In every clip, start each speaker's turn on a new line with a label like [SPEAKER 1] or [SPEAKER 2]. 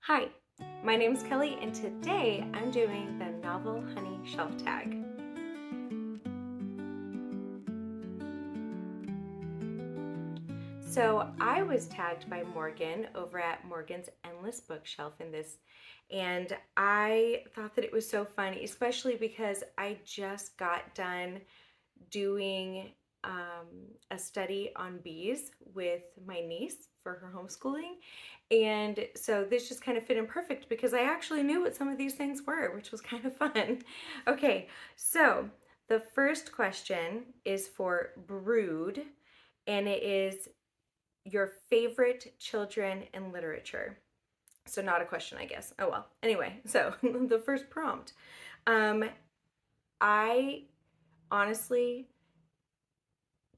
[SPEAKER 1] Hi, my name is Kelly and today I'm doing the novel Honey shelf tag. So I was tagged by Morgan over at Morgan's Endless Bookshelf in this, and I thought that it was so fun, especially because I just got done doing um, a study on bees with my niece for her homeschooling. And so this just kind of fit in perfect because I actually knew what some of these things were, which was kind of fun. Okay, so the first question is for Brood, and it is your favorite children in literature. So not a question, I guess. Oh well. Anyway, so the first prompt. Um, I honestly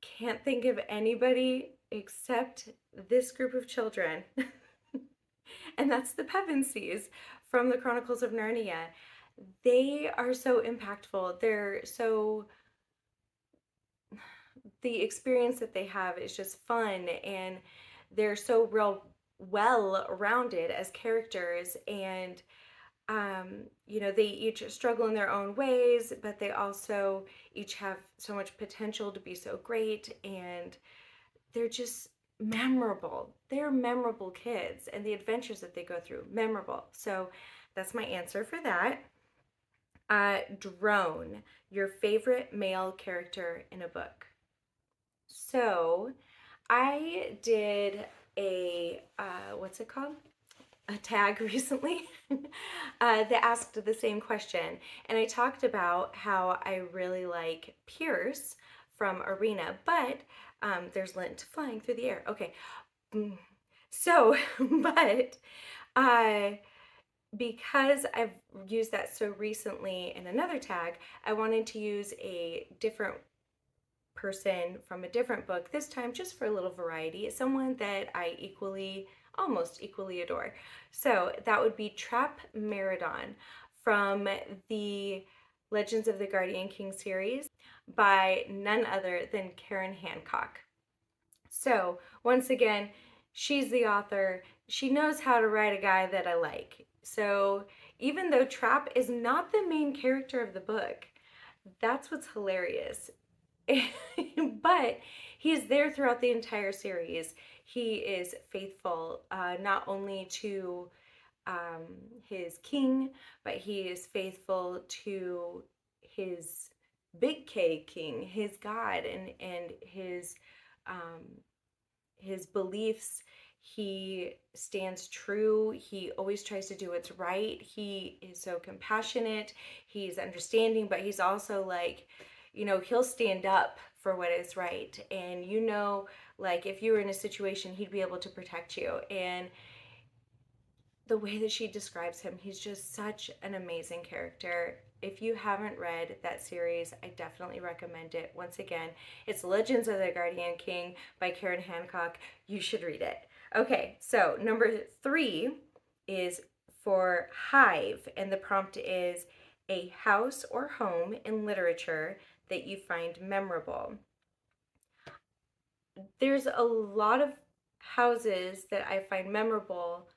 [SPEAKER 1] can't think of anybody except this group of children. And that's the Pevensies from the Chronicles of Narnia. They are so impactful. The experience that they have is just fun, and they're so well rounded as characters. And they each struggle in their own ways, but they also each have so much potential to be so great, and they're just memorable. They're memorable kids, and the adventures that they go through, memorable. So that's my answer for that. Drone, your favorite male character in a book. So I did what's it called? A tag recently that asked the same question. And I talked about how I really like Pierce from Arena, but there's lint flying through the air. Okay. So, but uh, because I've used that so recently in another tag, I wanted to use a different person from a different book, this time just for a little variety, someone that I almost equally adore. So that would be Trap Meridon from the Legends of the Guardian King series by none other than Karen Hancock. So once again, she's the author. She knows how to write a guy that I like. So even though Trap is not the main character of the book, that's what's hilarious. But he's there throughout the entire series. He is faithful not only to his king, but he is faithful to his big K king, his God, and his beliefs. He stands true. He always tries to do what's right. He is so compassionate. He's understanding, but he's also like, he'll stand up for what is right. And like if you were in a situation, he'd be able to protect you. And the way that she describes him, he's just such an amazing character. If you haven't read that series, I definitely recommend it. Once again, it's Legends of the Guardian King by Karen Hancock. You should read it. Okay, so number 3 is for Hive, and the prompt is a house or home in literature that you find memorable. There's a lot of houses that I find memorable,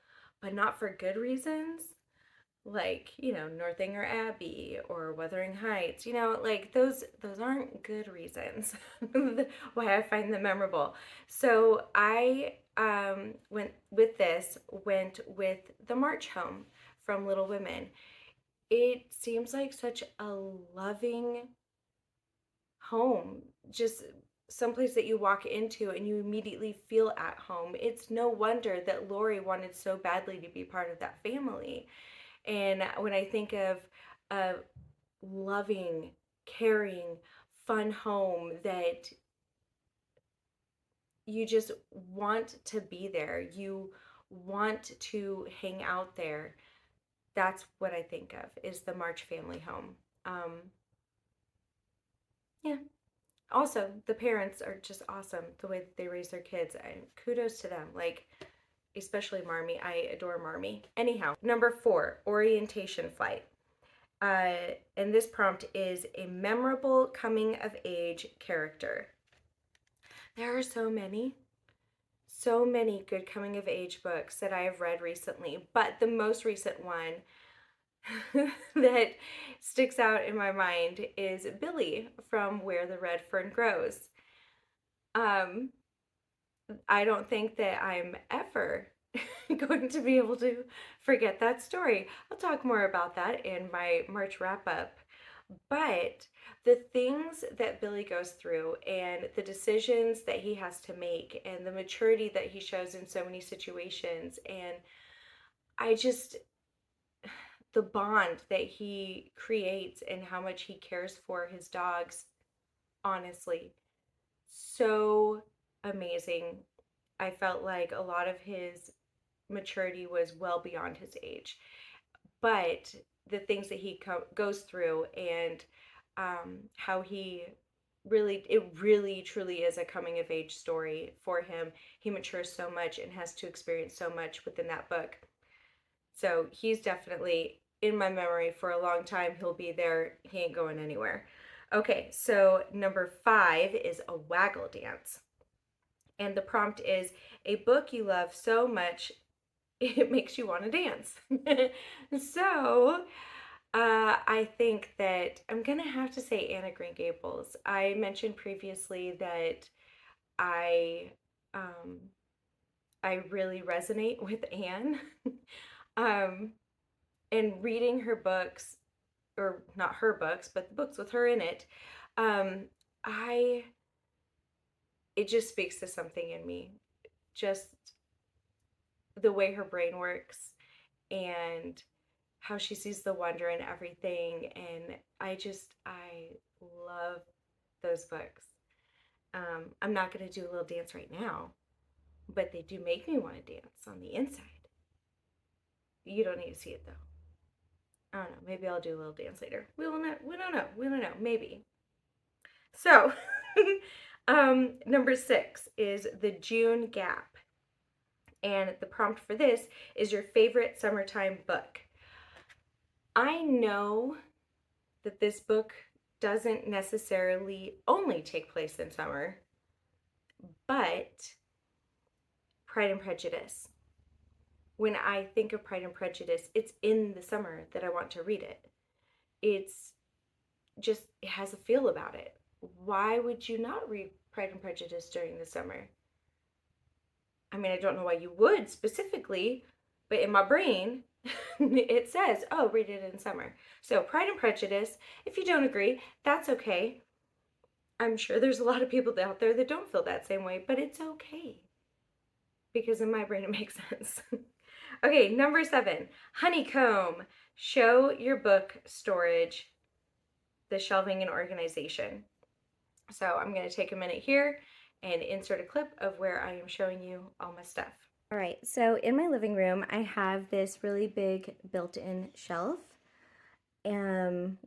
[SPEAKER 1] but not for good reasons. Like, Northanger Abbey or Wuthering Heights, like those aren't good reasons why I find them memorable. So I went with the March Home from Little Women. It seems like such a loving home, just someplace that you walk into and you immediately feel at home. It's no wonder that Lori wanted so badly to be part of that family. And when I think of a loving, caring, fun home that you just want to be there, you want to hang out there, that's what I think of is the March family home. Yeah. Also, the parents are just awesome, the way that they raise their kids. Kudos to them. Like, especially Marmee. I adore Marmee. Anyhow, number 4, orientation flight. And this prompt is a memorable coming of age character. There are so many. so many good coming of age books that I have read recently, but the most recent one that sticks out in my mind is Billy from Where the Red Fern Grows. Um, I don't think that I'm ever going to be able to forget that story. I'll talk more about that in my March wrap up. But the things that Billy goes through and the decisions that he has to make and the maturity that he shows in so many situations, and I just, the bond that he creates and how much he cares for his dogs, honestly, so amazing. I felt like a lot of his maturity was well beyond his age, but the things that he goes through and how he really, it really truly is a coming of age story for him. He matures so much and has to experience so much within that book. So he's definitely in my memory for a long time. He'll be there. He ain't going anywhere. Okay, so number 5 is A Waggle Dance. And the prompt is a book you love so much it makes you want to dance. So I think that I'm gonna have to say Anna Green Gables. I mentioned previously that I um, I really resonate with Anne, um, and reading her books, or not her books, but the books with her in it. Um, I It just speaks to something in me, just the way her brain works and how she sees the wonder in everything. And I love those books. I'm not going to do a little dance right now, but they do make me want to dance on the inside. You don't need to see it though. I don't know. Maybe I'll do a little dance later. We will not. We don't know. We don't know. Maybe. So, number 6 is The June Gap. And the prompt for this is your favorite summertime book. I know that this book doesn't necessarily only take place in summer, but Pride and Prejudice. When I think of Pride and Prejudice, it's in the summer that I want to read it. It's just, it has a feel about it. Why would you not read Pride and Prejudice during the summer? I mean, I don't know why you would specifically, but in my brain, it says, oh, read it in summer. So, Pride and Prejudice, if you don't agree, that's okay. I'm sure there's a lot of people out there that don't feel that same way, but it's okay. Because in my brain, it makes sense. Okay, number 7, Honeycomb. Show your book storage, the shelving and organization. So I'm going to take a minute here and insert a clip of where I am showing you all my stuff. All right, so in my living room, I have this really big built-in shelf,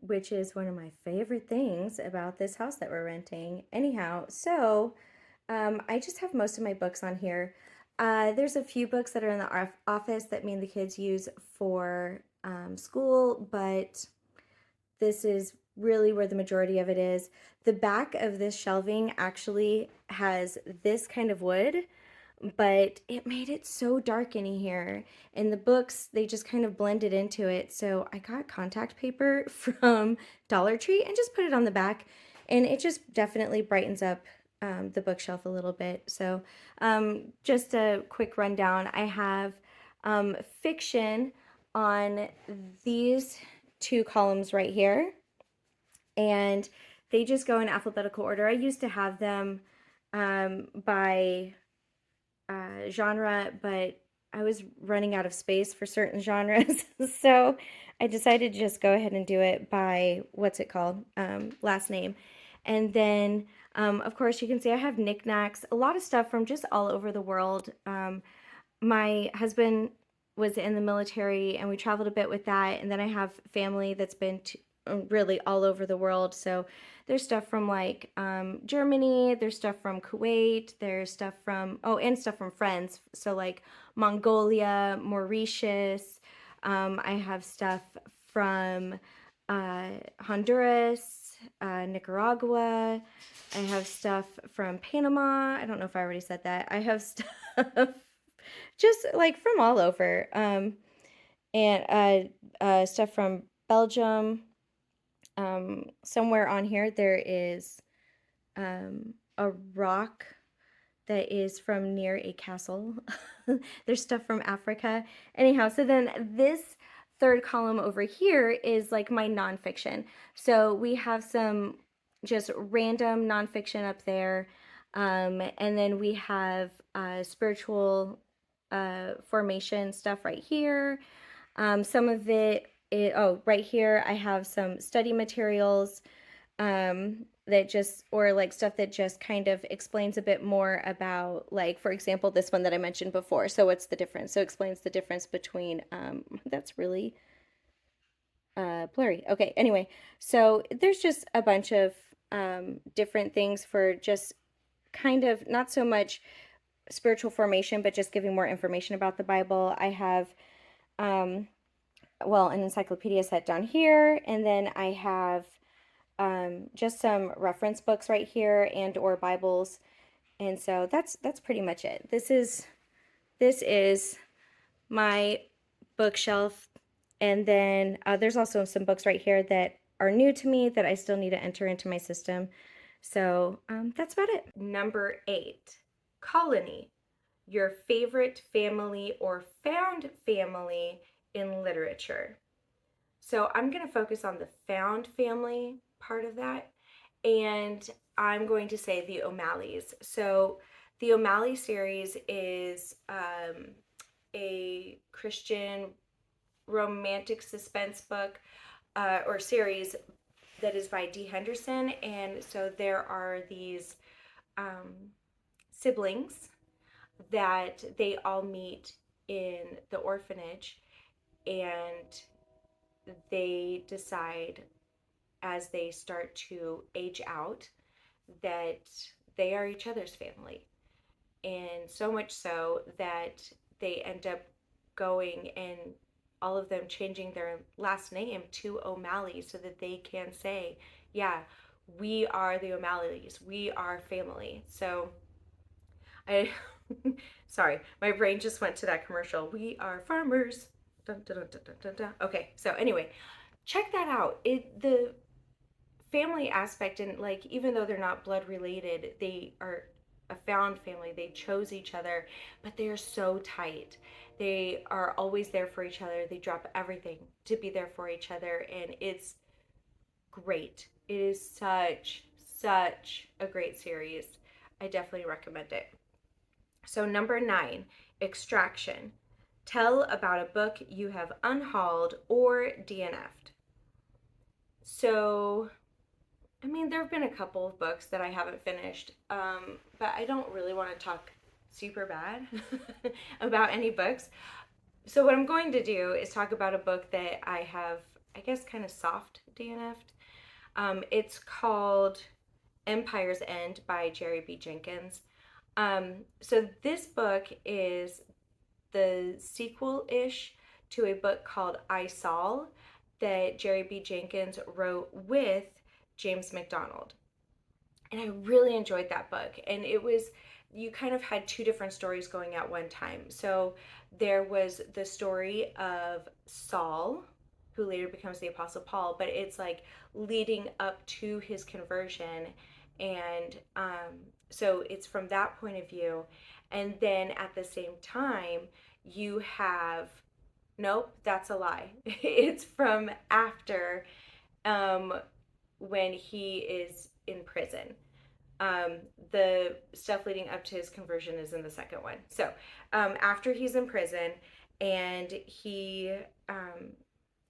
[SPEAKER 1] which is one of my favorite things about this house that we're renting. Anyhow, so I just have most of my books on here. There's a few books that are in the office that me and the kids use for school, but this is really where the majority of it is. The back of this shelving actually has this kind of wood, but it made it so dark in here. And the books, they just kind of blended into it. So I got contact paper from Dollar Tree and just put it on the back. And it just definitely brightens up the bookshelf a little bit. So just a quick rundown. I have fiction on these 2 columns right here. And they just go in alphabetical order. I used to have them by genre, but I was running out of space for certain genres. So I decided to just go ahead and do it by, what's it called? Last name. And then, of course, you can see I have knickknacks, a lot of stuff from just all over the world. My husband was in the military and we traveled a bit with that. And then I have family that's been really all over the world. So there's stuff from like Germany, there's stuff from Kuwait, there's stuff from, oh, and stuff from friends. So like Mongolia, Mauritius. I have stuff from Honduras, Nicaragua. I have stuff from Panama. I don't know if I already said that. I have stuff just like from all over. And stuff from Belgium. Somewhere on here there is a rock that is from near a castle. There's stuff from Africa. Anyhow, so then this third column over here is like my nonfiction. So we have some just random nonfiction up there. And then we have spiritual formation stuff right here. Some of right here I have some study materials that just, or like stuff that just kind of explains a bit more about, like, for example, this one that I mentioned before. So what's the difference? So it explains the difference between, that's really blurry. Okay, anyway, so there's just a bunch of different things for just kind of not so much spiritual formation, but just giving more information about the Bible. I have, well, an encyclopedia set down here, and then I have just some reference books right here and or Bibles. And so that's pretty much it. This is my bookshelf. And then there's also some books right here that are new to me that I still need to enter into my system. So that's about it. Number 8, colony, your favorite family or found family in literature. So I'm going to focus on the found family part of that, and I'm going to say the O'Malleys. So the O'Malley series is a Christian romantic suspense book or series that is by D. Henderson, and so there are these siblings that they all meet in the orphanage, and they decide as they start to age out that they are each other's family. And so much so that they end up going and all of them changing their last name to O'Malley so that they can say, yeah, we are the O'Malleys, we are family. So I sorry, my brain just went to that commercial. We are farmers. Dun, dun, dun, dun, dun, dun. Okay, so anyway, check that out. The family aspect, and like, even though they're not blood related, they are a found family. They chose each other, but they are so tight. They are always there for each other. They drop everything to be there for each other, and it's great. It is such a great series. I definitely recommend it. So number 9, extraction. Tell about a book you have unhauled or DNF'd. So, I mean, there have been a couple of books that I haven't finished, but I don't really want to talk super bad about any books. So what I'm going to do is talk about a book that I have, I guess, kind of soft DNF'd. It's called Empire's End by Jerry B. Jenkins. So this book is the sequel-ish to a book called I Saul that Jerry B. Jenkins wrote with James MacDonald. And I really enjoyed that book. And it was, you kind of had two different stories going at one time. So there was the story of Saul, who later becomes the Apostle Paul, but it's like leading up to his conversion. And so it's from that point of view. And then at the same time, you have, nope, that's a lie. It's from after when he is in prison. The stuff leading up to his conversion is in the second one. So after he's in prison, and he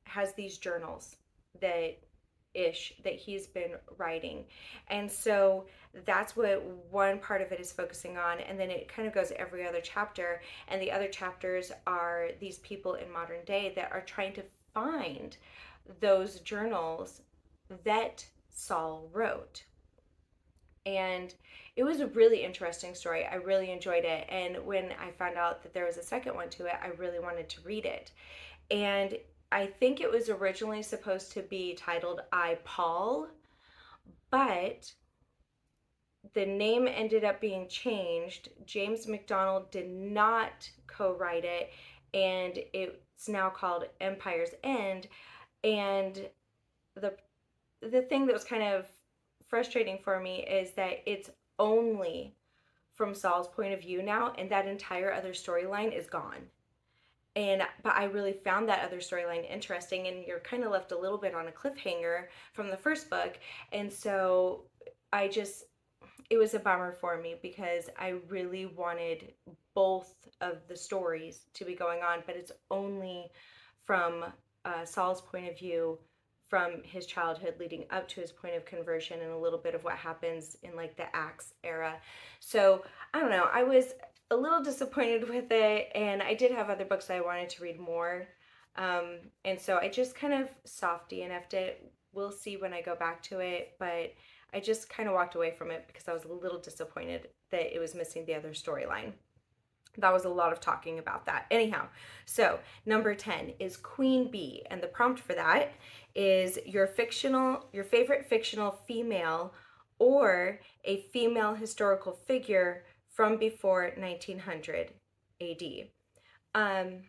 [SPEAKER 1] has these journals that he's been writing, and so that's what one part of it is focusing on, and then it kind of goes every other chapter, and the other chapters are these people in modern day that are trying to find those journals that Saul wrote. And it was a really interesting story. I really enjoyed it, and when I found out that there was a second one to it, I really wanted to read it. And I think it was originally supposed to be titled I, Paul, but the name ended up being changed. James McDonald did not co-write it, and it's now called Empire's End. And the the thing that was kind of frustrating for me is that it's only from Saul's point of view now, and that entire other storyline is gone. But I really found that other storyline interesting, and you're kind of left a little bit on a cliffhanger from the first book. And so I just, it was a bummer for me because I really wanted both of the stories to be going on, but it's only from Saul's point of view, from his childhood leading up to his point of conversion, and a little bit of what happens in like the Acts era. So I don't know, I was a little disappointed with it, and I did have other books I wanted to read more. And so I just kind of soft DNF'd it. We'll see when I go back to it, but I just kind of walked away from it because I was a little disappointed that it was missing the other storyline. That was a lot of talking about that. Anyhow, so number 10 is Queen Bee, and the prompt for that is your favorite fictional female or a female historical figure from before 1900 AD. I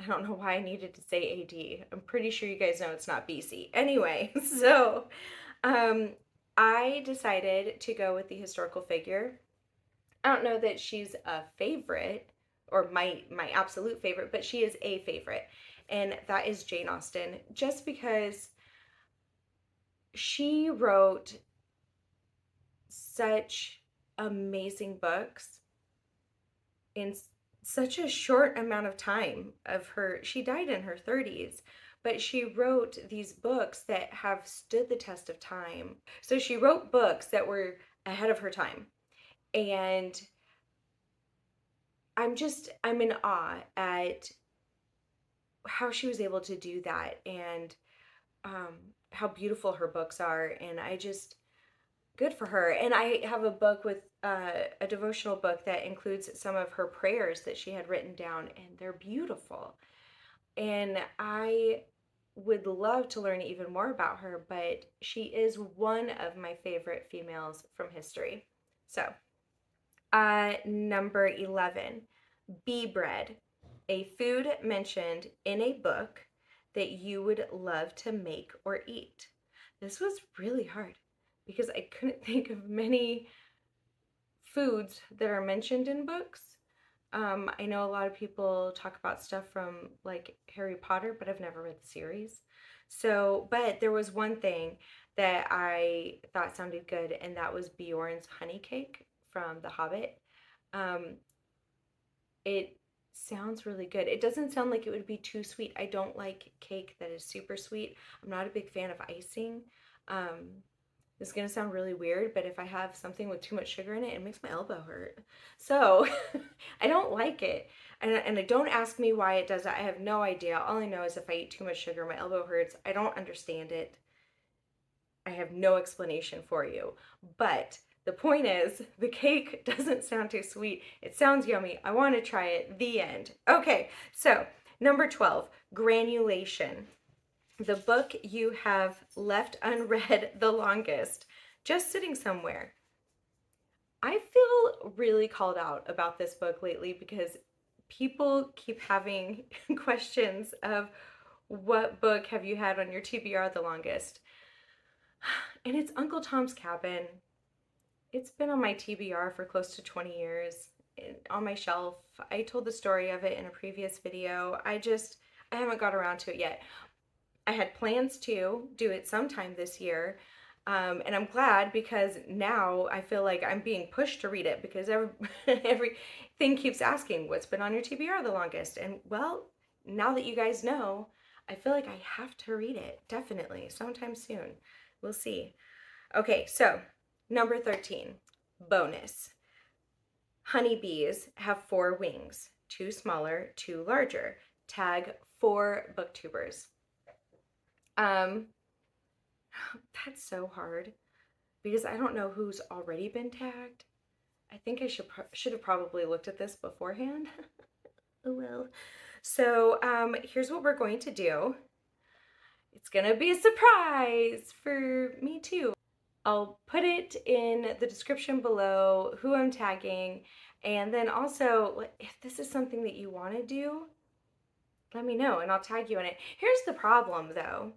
[SPEAKER 1] don't know why I needed to say AD. I'm pretty sure you guys know it's not BC. Anyway, so I decided to go with the historical figure. I don't know that she's a favorite or my absolute favorite, but she is a favorite, and that is Jane Austen, just because she wrote such amazing books in such a short amount of time of her. She died in her 30s, but she wrote these books that have stood the test of time. So she wrote books that were ahead of her time. And I'm in awe at how she was able to do that, and how beautiful her books are. And good for her. And I have a book with a devotional book that includes some of her prayers that she had written down, and they're beautiful. And I would love to learn even more about her, but she is one of my favorite females from history. So, number 11, bee bread, a food mentioned in a book that you would love to make or eat. This was really hard because I couldn't think of many foods that are mentioned in books. I know a lot of people talk about stuff from like Harry Potter, but I've never read the series. So, but there was one thing that I thought sounded good, and that was Bjorn's honey cake from The Hobbit. Um, it sounds really good. It doesn't sound like it would be too sweet. I don't like cake that is super sweet. I'm not a big fan of icing. This is going to sound really weird, but if I have something with too much sugar in it, it makes my elbow hurt. So I don't like it. And don't ask me why it does that. I have no idea. All I know is if I eat too much sugar, my elbow hurts. I don't understand it. I have no explanation for you. But the point is, the cake doesn't sound too sweet. It sounds yummy. I want to try it. The end. Okay, so number 12, Granulation. The book you have left unread the longest, just sitting somewhere. I feel really called out about this book lately because people keep having questions of what book have you had on your TBR the longest? And it's Uncle Tom's Cabin. It's been on my TBR for close to 20 years, on my shelf. I told the story of it in a previous video. I haven't got around to it yet. I had plans to do it sometime this year, and I'm glad because now I feel like I'm being pushed to read it because everything keeps asking, what's been on your TBR the longest? And well, now that you guys know, I feel like I have to read it, definitely, sometime soon. We'll see. Okay, so number 13, bonus. Honeybees have 4 wings, 2 smaller, 2 larger. Tag 4 booktubers. That's so hard because I don't know who's already been tagged. I think I should have probably looked at this beforehand. Oh well. So here's what we're going to do. It's gonna be a surprise for me too. I'll put it in the description below who I'm tagging. And then also, if this is something that you want to do, let me know and I'll tag you in it. Here's the problem though.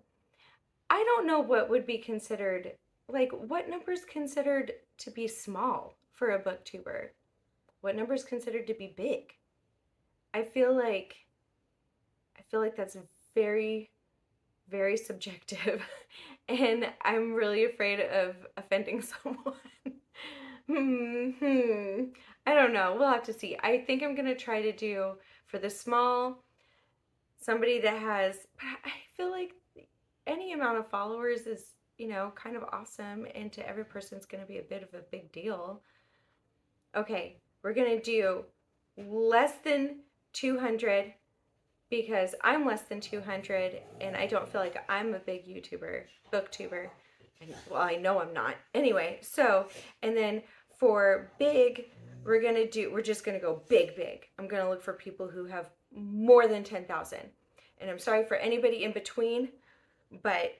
[SPEAKER 1] I don't know what would be considered, like, what number is considered to be small for a booktuber? What number is considered to be big? I feel like that's very, very subjective, and I'm really afraid of offending someone. I don't know. We'll have to see. I think I'm gonna try to do for the small somebody that has. I feel like any amount of followers is, kind of awesome, and to every person it's gonna be a bit of a big deal. Okay, we're gonna do less than 200 because I'm less than 200 and I don't feel like I'm a big booktuber. And, well, I know I'm not. Anyway, so, and then for big, we're just gonna go big, big. I'm gonna look for people who have more than 10,000. And I'm sorry for anybody in between, but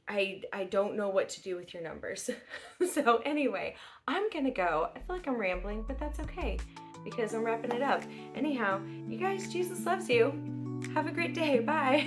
[SPEAKER 1] I don't know what to do with your numbers. So anyway, I'm gonna go. I feel like I'm rambling, but that's okay because I'm wrapping it up. Anyhow, you guys, Jesus loves you. Have a great day. Bye.